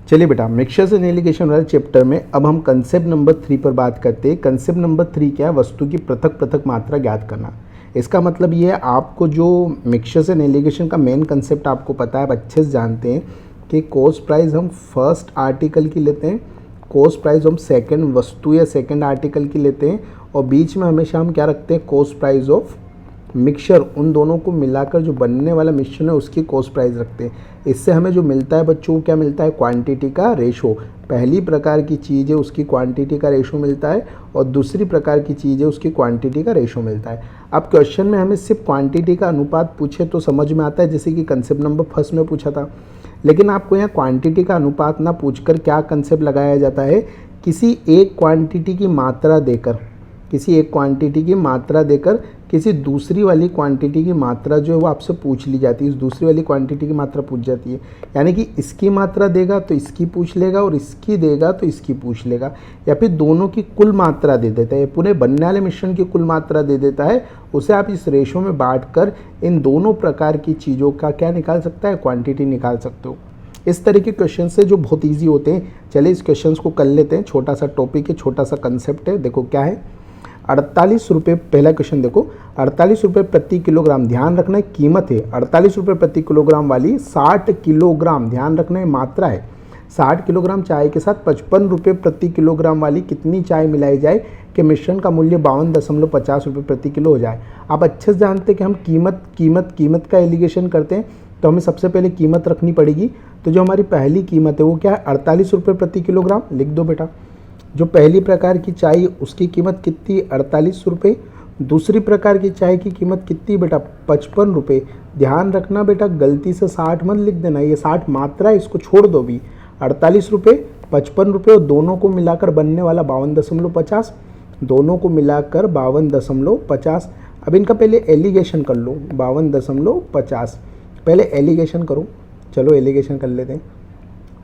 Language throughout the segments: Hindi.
चलिए बेटा, मिक्सचर्स एंड एलिगेशन वाले चैप्टर में अब हम कंसेप्ट नंबर 3 पर बात करते हैं। कंसेप्ट नंबर 3 क्या है? वस्तु की पृथक पृथक मात्रा ज्ञात करना। इसका मतलब ये है, आपको जो मिक्सचर्स एंड एलिगेशन का मेन कंसेप्ट आपको पता है, आप अच्छे से जानते हैं कि कॉस्ट प्राइस हम फर्स्ट आर्टिकल की लेते हैं, कॉस्ट प्राइस हम सेकंड वस्तु या सेकंड आर्टिकल की लेते हैं, और बीच में हमेशा हम क्या रखते हैं? Cost price of mixture. उन दोनों को मिलाकर जो बनने वाला मिश्रण है उसकी कॉस्ट प्राइस रखते हैं। इससे हमें जो मिलता है बच्चों, क्या मिलता है? क्वांटिटी का रेशो। पहली प्रकार की चीज़ है उसकी क्वांटिटी का रेशो मिलता है, और दूसरी प्रकार की चीज़ है उसकी क्वांटिटी का रेशो मिलता है। अब क्वेश्चन में हमें सिर्फ क्वांटिटी का अनुपात पूछे तो समझ में आता है, जैसे कि कंसेप्ट नंबर फर्स्ट में पूछा था। लेकिन आपको यहाँ क्वांटिटी का अनुपात ना पूछकर क्या कंसेप्ट लगाया जाता है? किसी एक क्वांटिटी की मात्रा देकर, किसी एक क्वांटिटी की मात्रा देकर किसी दूसरी वाली क्वांटिटी की मात्रा जो है वो आपसे पूछ ली जाती है। इस दूसरी वाली क्वांटिटी की मात्रा पूछ जाती है, यानी कि इसकी मात्रा देगा तो इसकी पूछ लेगा, और इसकी देगा तो इसकी पूछ लेगा, या फिर दोनों की कुल मात्रा दे देता है, पूरे बनने वाले मिश्रण की कुल मात्रा दे देता है। उसे आप इस रेशो में बांट कर इन दोनों प्रकार की चीज़ों का क्या निकाल सकता है? क्वांटिटी निकाल सकते हो। इस तरह के क्वेश्चन से जो बहुत ईजी होते हैं। चलिए इस क्वेश्चन को कर लेते हैं। छोटा सा टॉपिक है, छोटा सा कंसेप्ट है। देखो क्या है, 48 रुपये। पहला क्वेश्चन देखो, 48 रुपये प्रति किलोग्राम। ध्यान रखना है कीमत है 48 रुपये प्रति किलोग्राम वाली 60 किलोग्राम, ध्यान रखना है मात्रा है। 60 किलोग्राम चाय के साथ 55 रुपये प्रति किलोग्राम वाली कितनी चाय मिलाई जाए कि मिश्रण का मूल्य 52.50 रुपये प्रति किलो हो जाए। आप अच्छे से जानते हैं कि हम कीमत का एलिगेशन करते हैं, तो हमें सबसे पहले कीमत रखनी पड़ेगी। तो जो हमारी पहली कीमत है वो क्या है? 48 रुपये प्रति किलोग्राम। लिख दो बेटा। जो पहली प्रकार की चाय उसकी कीमत कितनी? 48 रुपये। दूसरी प्रकार की चाय की कीमत कितनी बेटा? 55 रुपये। ध्यान रखना बेटा, गलती से 60 मत लिख देना, ये 60 मात्रा है, इसको छोड़ दो भी। 48 रुपये, 55 रुपये, और दोनों को मिलाकर बनने वाला 52.50, दोनों को मिलाकर 52.50। अब इनका पहले एलिगेशन कर लो, 52.50 पहले एलिगेशन करो। चलो एलिगेशन कर लेते हैं।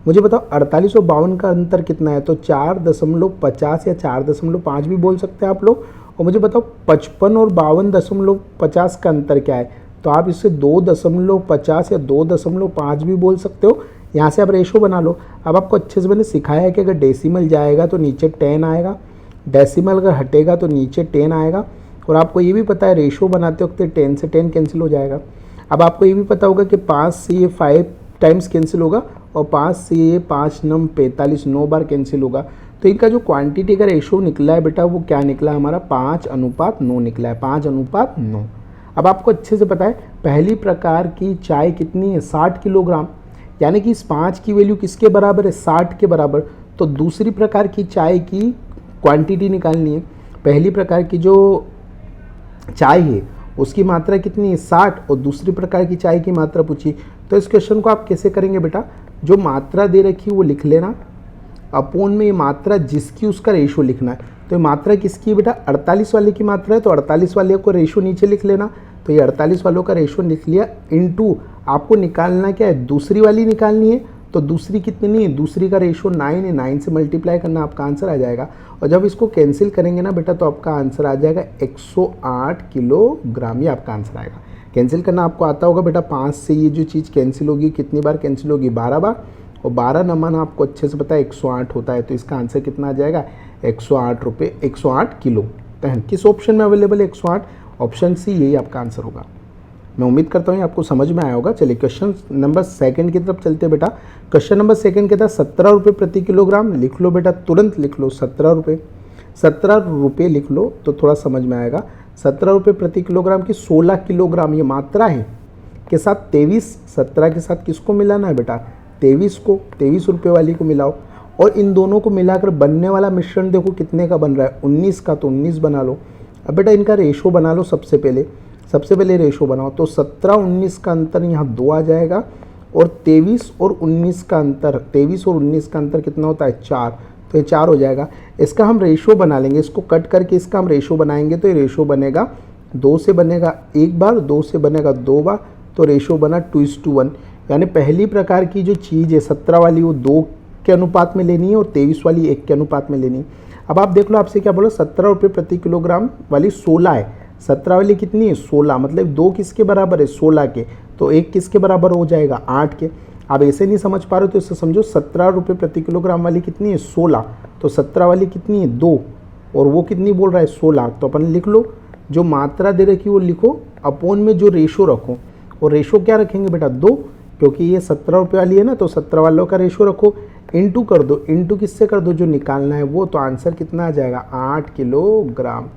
मुझे बताओ 48 और 52 का अंतर कितना है? तो 4.50 या 4.5 भी बोल सकते हैं आप लोग। और मुझे बताओ 55 और 52.50 का अंतर क्या है? तो आप इससे 2.50 या 2.5 भी बोल सकते हो। यहाँ से आप रेशो बना लो। अब आपको अच्छे से मैंने सिखाया है कि अगर डेसिमल जाएगा तो नीचे 10 आएगा, डेसिमल अगर हटेगा तो नीचे 10 आएगा। और आपको ये भी पता है रेशो बनाते वक्त 10 से 10 कैंसिल हो जाएगा। अब आपको ये भी पता होगा कि 5 से ये 5 टाइम्स कैंसिल होगा, और 5 से ये 5 नम 45 9 बार कैंसिल होगा। तो इनका जो क्वांटिटी का रेशो निकला है बेटा वो क्या निकला? हमारा 5:9 निकला है, 5:9। अब आपको अच्छे से पता है पहली प्रकार की चाय कितनी है? 60 किलोग्राम, यानी कि इस 5 की वैल्यू किसके बराबर है? 60 के बराबर। तो दूसरी प्रकार की चाय की क्वांटिटी निकालनी है। पहली प्रकार की जो चाय है उसकी मात्रा कितनी है? 60, और दूसरी प्रकार की चाय की मात्रा पूछी। तो इस क्वेश्चन को आप कैसे करेंगे बेटा? जो मात्रा दे रखी है वो लिख लेना, अपोन में ये मात्रा जिसकी उसका रेशो लिखना है। तो ये मात्रा किसकी है बेटा? 48 वाले की मात्रा है, तो 48 वाले को रेशो नीचे लिख लेना। तो ये 48 वालों का रेशो लिख लिया, इनटू आपको निकालना क्या है? दूसरी वाली निकालनी है। तो दूसरी कितनी है? दूसरी का रेशो 9 है, 9 से मल्टीप्लाई करना, आपका आंसर आ जाएगा। और जब इसको कैंसिल करेंगे ना बेटा तो आपका आंसर आ जाएगा 108 किलोग्राम, ये आपका आंसर आएगा। कैंसिल करना आपको आता होगा बेटा। 5 से ये जो चीज़ कैंसिल होगी कितनी बार कैंसिल होगी? 12 बार, और 12 नमन आपको अच्छे से पता है 108 होता है। तो इसका आंसर कितना आ जाएगा? 108 रुपये, 108 किलो। किस ऑप्शन में अवेलेबल है 108? ऑप्शन सी, यही आपका आंसर होगा। मैं उम्मीद करता हूँ आपको समझ में आया होगा। चलिए क्वेश्चन नंबर 2 की तरफ चलते बेटा। क्वेश्चन नंबर 2 के तहत 17 रुपये प्रति किलोग्राम। लिख लो बेटा, तुरंत लिख लो 17 रुपये। 17 रुपये लिख लो तो थोड़ा समझ में आएगा। 17 रुपये प्रति किलोग्राम की 16 किलोग्राम ये मात्रा है, के साथ 23, 17 के साथ किसको मिलाना है बेटा? 23 को, 23 रुपये वाली को मिलाओ। और इन दोनों को मिलाकर बनने वाला मिश्रण देखो कितने का बन रहा है? 19 का, तो 19 बना लो। अब बेटा इनका रेशो बना लो। सबसे पहले रेशो बनाओ। तो 17-19 का अंतर यहाँ 2 आ जाएगा, और 23 और 19 का अंतर कितना होता है? 4। तो ये 4 हो जाएगा। इसका हम रेशो बना लेंगे, इसको कट करके इसका हम रेशो बनाएंगे। तो ये रेशो बनेगा 2 से बनेगा 1 बार, 2 से बनेगा 2 बार, तो रेशो बना 2:1। यानी पहली प्रकार की जो चीज़ है 17 वाली वो 2 के अनुपात में लेनी है, और 23 वाली 1 के अनुपात में लेनी है। अब आप देख लो, आपसे क्या बोलो? 17 रुपये प्रति किलोग्राम वाली 16 है। 17 वाली कितनी है? 16, मतलब 2 किसके बराबर है? 16 के। तो 1 किसके बराबर हो जाएगा? 8 के। आप ऐसे नहीं समझ पा रहे हो तो इससे समझो 17 रुपये प्रति किलोग्राम वाली कितनी है 16, तो 17 वाली कितनी है 2, और वो कितनी बोल रहा है 16। तो अपन लिख लो, जो मात्रा दे रखी वो लिखो, अपोन में जो रेशो रखो, और रेशो क्या रखेंगे बेटा 2, क्योंकि ये 17 रुपये वाली है ना, तो 17 वालों का रेशो रखो, इंटू कर दो, इंटू किससे कर दो जो निकालना है वो, तो आंसर कितना आ जाएगा 8 किलोग्राम।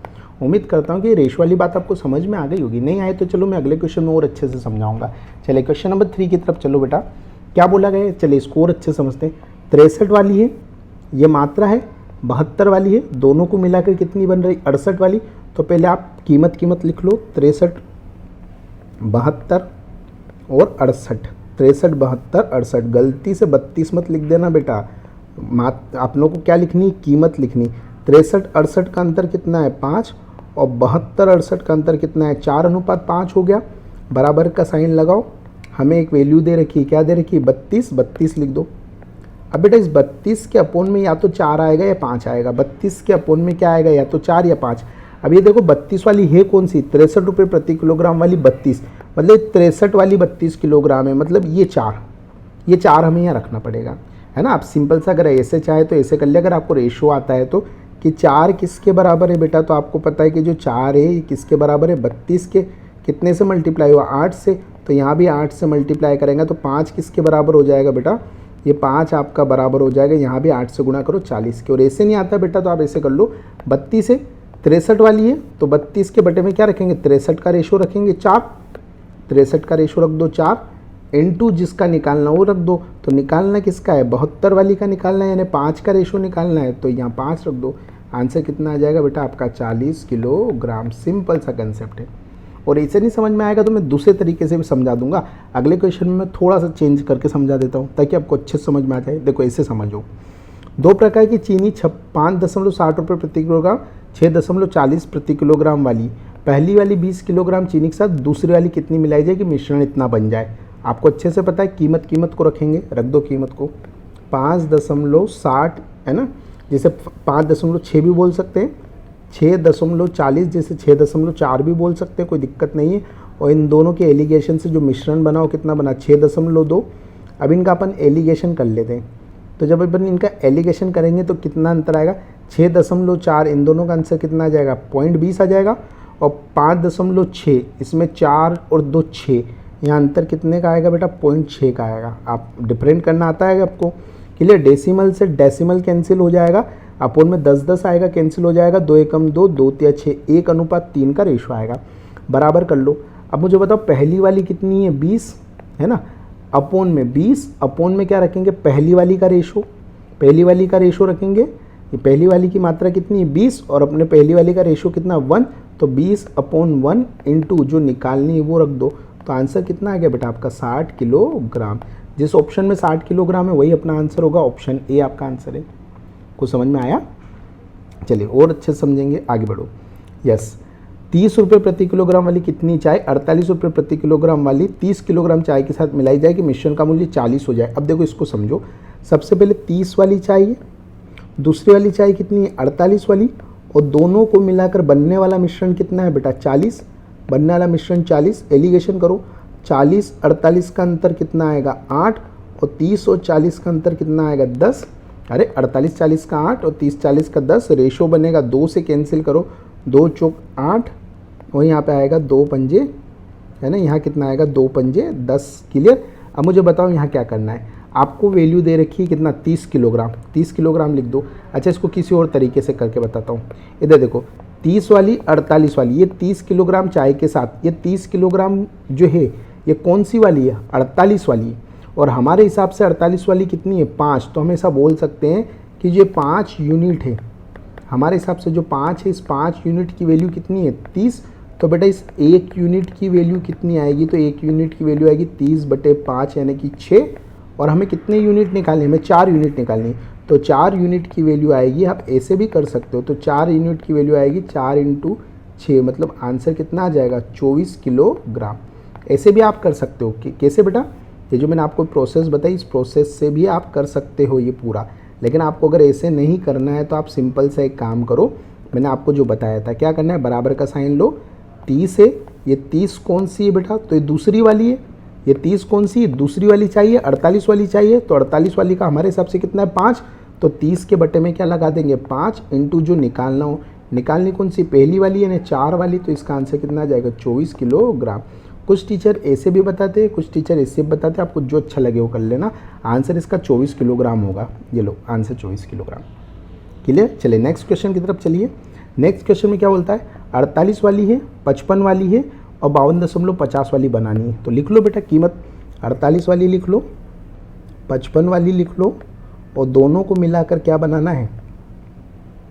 उम्मीद करता हूँ कि रेशो वाली बात आपको समझ में आ गई होगी, नहीं आए तो चलो मैं अगले क्वेश्चन में और अच्छे से समझाऊंगा। चलिए क्वेश्चन नंबर 3 की तरफ चलो बेटा, क्या बोला गया है, चलिए इसको और अच्छे समझते हैं। 63 वाली है ये मात्रा है, 72 वाली है, दोनों को मिलाकर कितनी बन रही 68 वाली। तो पहले आप कीमत लिख लो, 63, 72 और 68, 63, 72, 68। गलती से 32 मत लिख देना बेटा, आप लोगों को क्या लिखनी, कीमत लिखनी। 63, 68 का अंतर कितना है 5, और 72, 68 का अंतर कितना है 4:5 हो गया। बराबर का साइन लगाओ, हमें एक वैल्यू दे रखी है, क्या दे रखी है 32, 32 लिख दो। अब बेटा इस 32 के अपोन में या तो 4 आएगा या 5 आएगा, 32 के अपोन में क्या आएगा, या तो 4 या 5। अब ये देखो 32 वाली है कौन सी, 63 रुपये प्रति किलोग्राम वाली 32, मतलब 63 वाली 32 किलोग्राम है, मतलब ये 4 हमें यहाँ रखना पड़ेगा, है ना। आप सिंपल सा अगर ऐसे चाहे तो ऐसे कर ले, अगर आपको रेशो आता है तो कि 4 किसके बराबर है बेटा, तो आपको पता है कि जो 4 है ये किसके बराबर है 32 के कितने से मल्टीप्लाई हुआ 8 से, तो यहाँ भी 8 से मल्टीप्लाई करेंगे तो 5 किसके बराबर हो जाएगा बेटा, ये 5 आपका बराबर हो जाएगा, यहाँ भी 8 से गुणा करो 40 के। और ऐसे नहीं आता बेटा तो आप ऐसे कर लो, 32 है 63 वाली है तो 32 के बटे में क्या रखेंगे 63 का रेशो रखेंगे 4, 63 का रेशो रख दो 4, इंटू जिसका निकालना वो रख दो। तो निकालना किसका है 72 वाली का निकालना है, यानी 5 का रेशो निकालना है, तो यहाँ 5 रख दो। आंसर कितना आ जाएगा बेटा आपका 40 किलोग्राम। सिंपल सा कंसेप्ट है, और ऐसे नहीं समझ में आएगा तो मैं दूसरे तरीके से भी समझा दूंगा। अगले क्वेश्चन में मैं थोड़ा सा चेंज करके समझा देता हूँ ताकि आपको अच्छे से समझ में आ जाए। देखो ऐसे समझो, 2 प्रकार की चीनी 5.60 रुपये प्रति किलोग्राम, 6.40 प्रति किलोग्राम वाली, पहली वाली 20 किलोग्राम चीनी के साथ दूसरी वाली कितनी मिलाई जाए कि मिश्रण इतना बन जाए। आपको अच्छे से पता है, कीमत को रखेंगे, रख दो कीमत को 5.60 है ना, जैसे 5.6 भी बोल सकते हैं, 6.40 जैसे 6.4 भी बोल सकते हैं, कोई दिक्कत नहीं है। और इन दोनों के एलिगेशन से जो मिश्रण बना वो कितना बना 6.2। अब इनका अपन एलिगेशन कर लेते हैं, तो जब अपन इनका एलिगेशन करेंगे तो कितना अंतर आएगा 6.4, इन दोनों का आंसर कितना आ जाएगा 0.20 आ जाएगा, और 5.6 इसमें 4 और 2 6, यहाँ अंतर कितने का आएगा बेटा 0.6 का आएगा। आप डिफरेंट करना आता है आपको, क्लियर। डेसिमल से डेसिमल कैंसिल हो जाएगा, अपोन में 10 आएगा कैंसिल हो जाएगा, 2 एकम 2, 2 तिया 6, 1:3 का रेशो आएगा। बराबर कर लो। अब मुझे बताओ पहली वाली कितनी है 20 है ना, अपोन में 20, अपोन में क्या रखेंगे पहली वाली का रेशो, पहली वाली का रेशो रखेंगे। ये पहली वाली की मात्रा कितनी है 20, और अपने पहली वाली का रेशो कितना 1, तो 20/1 इंटू जो निकालनी है वो रख दो। तो आंसर कितना आ गया बेटा आपका 60 किलोग्राम। जिस ऑप्शन में 60 किलोग्राम है वही अपना आंसर होगा, ऑप्शन ए आपका आंसर है। कुछ समझ में आया? चलिए और अच्छे से समझेंगे, आगे बढ़ो। यस, 30 रुपये प्रति किलोग्राम वाली कितनी चाय 48 रुपये प्रति किलोग्राम वाली 30 किलोग्राम चाय के साथ मिलाई जाए कि मिश्रण का मूल्य 40 हो जाए। अब देखो इसको समझो, सबसे पहले 30 वाली चाय है, दूसरी वाली चाय कितनी है 48 वाली, और दोनों को मिलाकर बनने वाला मिश्रण कितना है बेटा 40, बनने वाला मिश्रण 40। एलिगेशन करो, 40 48 का अंतर कितना आएगा 8, और 30 और 40 का अंतर कितना आएगा 10। अरे 48 40 का 8 और 30 40 का 10, रेशो बनेगा 2 से कैंसिल करो, 2 चौक 8, और यहाँ पे आएगा 2 पंजे है ना, यहाँ कितना आएगा 2 पंजे 10। क्लियर। अब मुझे बताओ यहाँ क्या करना है, आपको वैल्यू दे रखी है कितना 30 किलोग्राम, 30 किलोग्राम लिख दो। अच्छा इसको किसी और तरीके से करके बताता हूँ। इधर देखो 30 वाली 48 वाली, ये 30 किलोग्राम चाय के साथ ये 30 किलोग्राम जो है ये कौन सी वाली है 48 वाली है, और हमारे हिसाब से 48 वाली कितनी है 5, तो हम ऐसा बोल सकते हैं कि ये 5 यूनिट है। हमारे हिसाब से जो 5 है, इस 5 यूनिट की वैल्यू कितनी है 30, तो बेटा इस 1 यूनिट की वैल्यू कितनी आएगी, तो 1 यूनिट की वैल्यू आएगी 30/5 यानी कि 6, और हमें कितने यूनिट निकालने, हमें 4 यूनिट निकालनी, तो 4 यूनिट की वैल्यू आएगी, आप ऐसे भी कर सकते हो, तो 4 यूनिट की वैल्यू आएगी 4 × 6, मतलब आंसर कितना आ जाएगा 24 किलोग्राम। ऐसे भी आप कर सकते हो कि कैसे बेटा, ये जो मैंने आपको प्रोसेस बताई इस प्रोसेस से भी आप कर सकते हो ये पूरा। लेकिन आपको अगर ऐसे नहीं करना है तो आप सिंपल सा एक काम करो, मैंने आपको जो बताया था क्या करना है, बराबर का साइन लो, 30 है, ये 30 कौन सी है बेटा, तो ये दूसरी वाली है, ये 30 कौन सी दूसरी वाली चाहिए, 48 वाली चाहिए, तो 48 वाली का हमारे हिसाब से कितना है 5, तो 30 के बटे में क्या लगा देंगे 5 इंटू जो निकालना हो, निकालनी कौन सी पहली वाली है ना 4 वाली, तो इसका आंसर कितना आ जाएगा 24 किलोग्राम। कुछ टीचर ऐसे भी बताते हैं, कुछ टीचर ऐसे भी बताते हैं, आपको जो अच्छा लगे वो कर लेना। आंसर इसका 24 किलोग्राम होगा। ये लो आंसर 24 किलोग्राम। क्लियर। चलिए नेक्स्ट क्वेश्चन की तरफ चलिए। नेक्स्ट क्वेश्चन में क्या बोलता है 48 वाली है, 55 वाली है और 52.50 वाली बनानी है। तो लिख लो बेटा कीमत, 48 वाली लिख लो, 55 वाली लिख लो और दोनों को मिलाकर क्या बनाना है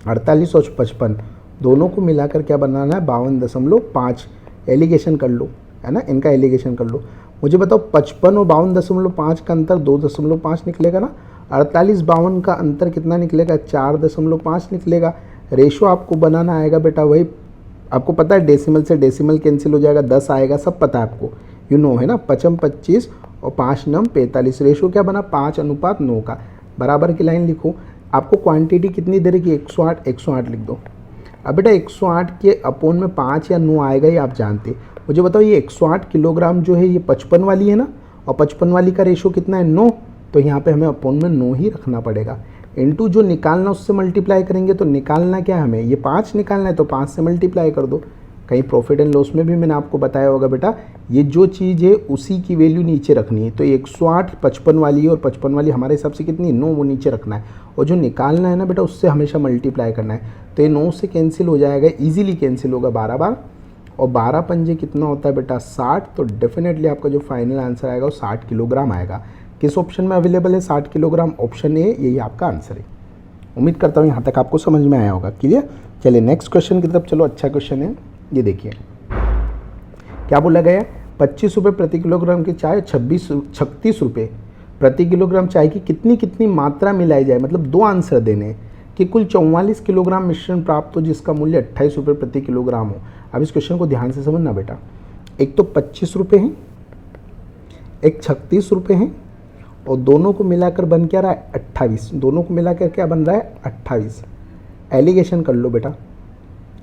48 और 55 दोनों को मिलाकर क्या बनाना है 52.5। एलिगेशन कर लो, है ना, इनका एलिगेशन कर लो। मुझे बताओ 55 और 52.5 का अंतर 2.5 निकलेगा ना, 48-52 का अंतर कितना निकलेगा 4.5 निकलेगा। रेशो आपको बनाना आएगा बेटा वही, आपको पता है डेसिमल से डेसिमल कैंसिल हो जाएगा, 10 आएगा, सब पता है आपको, यू नो है ना। 55 25 और 5 9 45। रेशो क्या बना 5:9 का। बराबर की लाइन लिखो। आपको क्वांटिटी कितनी दे रही है 108, 108 लिख दो। अब बेटा 108 के अपोन में 5 या 9 आएगा ये आप जानते। मुझे बताओ ये 108 किलोग्राम जो है ये 55 वाली है ना, और 55 वाली का रेशो कितना है 9, तो यहाँ पे हमें अपोन में 9 ही रखना पड़ेगा। इनटू जो निकालना उससे मल्टीप्लाई करेंगे, तो निकालना क्या है हमें ये 5 निकालना है, तो 5 से मल्टीप्लाई कर दो। कहीं प्रॉफिट एंड लॉस में भी मैंने आपको बताया होगा बेटा, ये जो चीज़ है उसी की वैल्यू नीचे रखनी है। तो 108 55 वाली है और 55 वाली हमारे हिसाब से कितनी 9, वो नीचे रखना है, और जो निकालना है ना बेटा उससे हमेशा मल्टीप्लाई करना है। तो ये 9 से कैंसिल हो जाएगा, ईजिली कैंसिल होगा 12 बार, और 12 पंजे कितना होता है बेटा 60। तो डेफिनेटली आपका जो फाइनल आंसर आएगा वो 60 किलोग्राम आएगा। किस ऑप्शन में अवेलेबल है 60 किलोग्राम, ऑप्शन ए, यही आपका आंसर है। उम्मीद करता हूँ यहाँ तक आपको समझ में आया होगा। क्लियर। चलिए नेक्स्ट क्वेश्चन की तरफ चलो। अच्छा क्वेश्चन है, ये देखिए क्या बोला गया है 25 रुपये प्रति किलोग्राम की चाय 36 रुपये प्रति किलोग्राम चाय की कितनी कितनी मात्रा मिलाई जाए। मतलब दो आंसर देने हैं कि कुल 44 किलोग्राम मिश्रण प्राप्त हो जिसका मूल्य 28 रुपये प्रति किलोग्राम हो। अब इस क्वेश्चन को ध्यान से समझना बेटा, एक तो 25 रुपये हैं, एक 36 रुपये हैं, और दोनों को मिलाकर बन क्या रहा है 28। दोनों को मिलाकर क्या बन रहा है 28। एलिगेशन कर लो बेटा,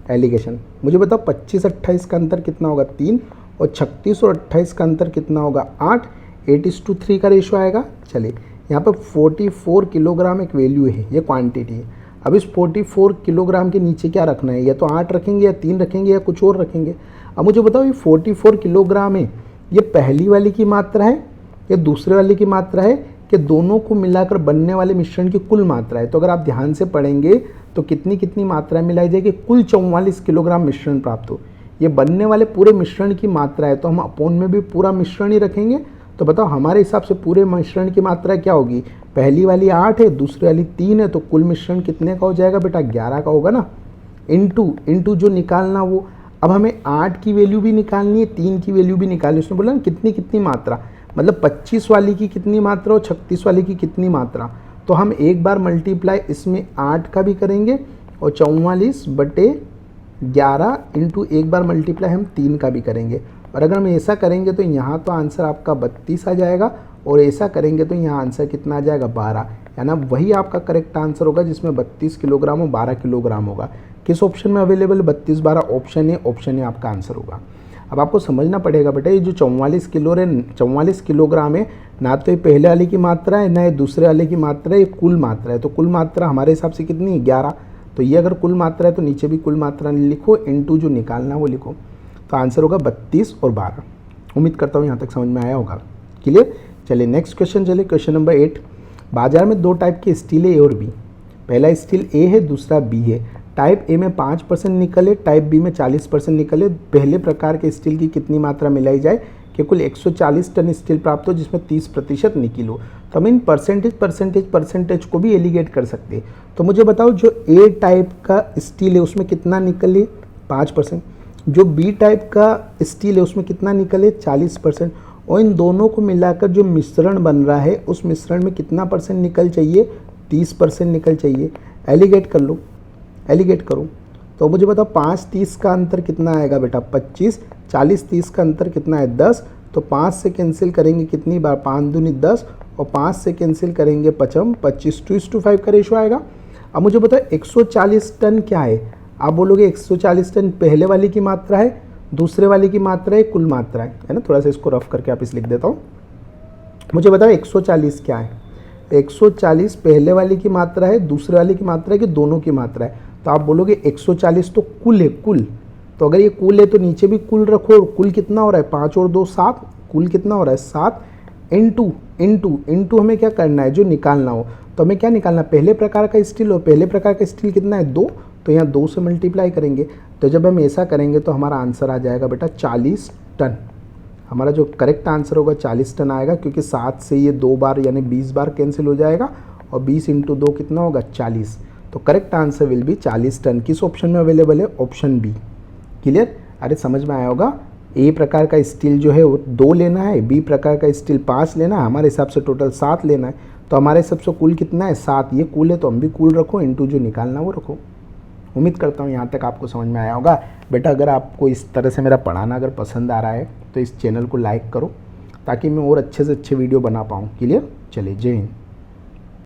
एलिगेशन। मुझे बताओ 25 28 का अंतर कितना होगा 3, और 36 और 28 का अंतर कितना होगा 8। 8:3 का रेशो आएगा। चलिए यहाँ पर 44 किलोग्राम एक वैल्यू है, ये क्वांटिटी है। अब इस 44 किलोग्राम के नीचे क्या रखना है, या तो 8 रखेंगे या 3 रखेंगे या कुछ और रखेंगे। अब मुझे बताओ ये 44 किलोग्राम है, ये पहली वाली की मात्रा है या दूसरे वाले की मात्रा है, कि दोनों को मिलाकर बनने वाले मिश्रण की कुल मात्रा है। तो अगर आप ध्यान से पढ़ेंगे तो कितनी कितनी मात्रा मिलाई जाएगी, कुल 44 किलोग्राम मिश्रण प्राप्त हो। ये बनने वाले पूरे मिश्रण की मात्रा है, तो हम अपोन में भी पूरा मिश्रण ही रखेंगे। तो बताओ हमारे हिसाब से पूरे मिश्रण की मात्रा क्या होगी, पहली वाली 8 है, दूसरी वाली 3 है, तो कुल मिश्रण कितने का हो जाएगा बेटा 11 का होगा ना। इंटू जो निकालना वो, अब हमें 8 की वैल्यू भी निकालनी है, 3 की वैल्यू भी निकालनी है। उसने बोला ना कितनी कितनी मात्रा, मतलब 25 वाली की कितनी मात्रा और 36 वाली की कितनी मात्रा। तो हम एक बार मल्टीप्लाई इसमें 8 का भी करेंगे और 44/11 इंटू एक बार मल्टीप्लाई हम 3 का भी करेंगे। और अगर हम ऐसा करेंगे तो यहाँ तो आंसर आपका 32 आ जाएगा, और ऐसा करेंगे तो यहाँ आंसर कितना आ जाएगा 12, यानी वही आपका करेक्ट आंसर होगा जिसमें 32 किलोग्राम और 12 किलोग्राम होगा। किस ऑप्शन में available 32 12, option A, option A आपका आंसर होगा। अब आपको समझना पड़ेगा बेटा, ये जो 44 किलोग्राम है, ना तो ये पहले वाले की मात्रा है ना ये दूसरे वाले की मात्रा है, ये कुल मात्रा है। तो कुल मात्रा हमारे हिसाब से कितनी है 11। तो ये अगर कुल मात्रा है तो नीचे भी कुल मात्रा लिखो, इंटू जो निकालना वो लिखो। तो आंसर होगा 32 और 12। उम्मीद करता हूँ यहाँ तक समझ में आया होगा। क्लियर। चलिए नेक्स्ट क्वेश्चन चलिए, क्वेश्चन नंबर 8। बाजार में दो टाइप के स्टील है ए और बी। पहला स्टील ए है, दूसरा बी है। टाइप ए में 5% निकल है, टाइप बी में 40% निकल है। पहले प्रकार के स्टील की कितनी मात्रा मिलाई जाए कि कुल 140 टन स्टील प्राप्त हो जिसमें 30% निकल हो। तो हम इन परसेंटेज को भी एलिगेट कर सकते हैं। तो मुझे बताओ जो ए टाइप का स्टील है उसमें कितना निकल है 5%, जो बी टाइप का स्टील है उसमें कितना निकल है 40%, और इन दोनों को मिलाकर जो मिश्रण बन रहा है उस मिश्रण में कितना परसेंट निकल चाहिए 30% निकल चाहिए। एलिगेट कर लो, एलिगेट करो। तो मुझे बताओ 5-30 का अंतर कितना आएगा बेटा 25, 40-30 का अंतर कितना है 10। तो 5 से कैंसिल करेंगे कितनी बार 5 दूनी 10, और 5 से कैंसिल करेंगे 25 2:5 का रेशो आएगा। अब मुझे बताओ 140 टन क्या है, आप बोलोगे 140 टन पहले वाली की मात्रा है, दूसरे वाले की मात्रा है कुल मात्रा है ना। थोड़ा सा इसको रफ करके आप इस लिख देता हूँ। मुझे बताओ 140 क्या है। 140 पहले वाले की मात्रा है, दूसरे वाले की मात्रा है कि दोनों की मात्रा है। तो आप बोलोगे 140 तो कुल है, कुल। तो अगर ये कुल है तो नीचे भी कुल रखो। कुल कितना हो रहा है, 5 और 2 7। कुल कितना हो रहा है 7 इंटू हमें क्या करना है, जो निकालना हो। तो हमें क्या निकालना है, पहले प्रकार का स्टील हो। पहले प्रकार का स्टील कितना है 2, तो यहाँ 2 से मल्टीप्लाई करेंगे। तो जब हम ऐसा करेंगे तो हमारा आंसर आ जाएगा बेटा 40 टन। हमारा जो करेक्ट आंसर होगा 40 टन आएगा, क्योंकि 7 से ये 2 बार यानी 20 बार कैंसिल हो जाएगा, और 20 इंटू 2 कितना होगा 40। तो correct answer will be 40 ton. किस ऑप्शन में अवेलेबल है, ऑप्शन बी। क्लियर। अरे समझ में आया होगा। ए प्रकार का स्टील जो है वो 2 लेना है, बी प्रकार का स्टील 5 लेना है, हमारे हिसाब से टोटल 7 लेना है। तो हमारे हिसाब से कुल कितना है 7। ये कुल है तो हम भी कुल रखो, इंटू जो निकालना वो रखो। उम्मीद करता हूँ यहाँ तक आपको समझ में आया होगा। बेटा अगर आपको इस तरह से मेरा पढ़ाना अगर पसंद आ रहा है तो इस चैनल को लाइक करो, ताकि मैं और अच्छे से अच्छे वीडियो बना पाऊँ। क्लियर। चलिए, जय हिंद।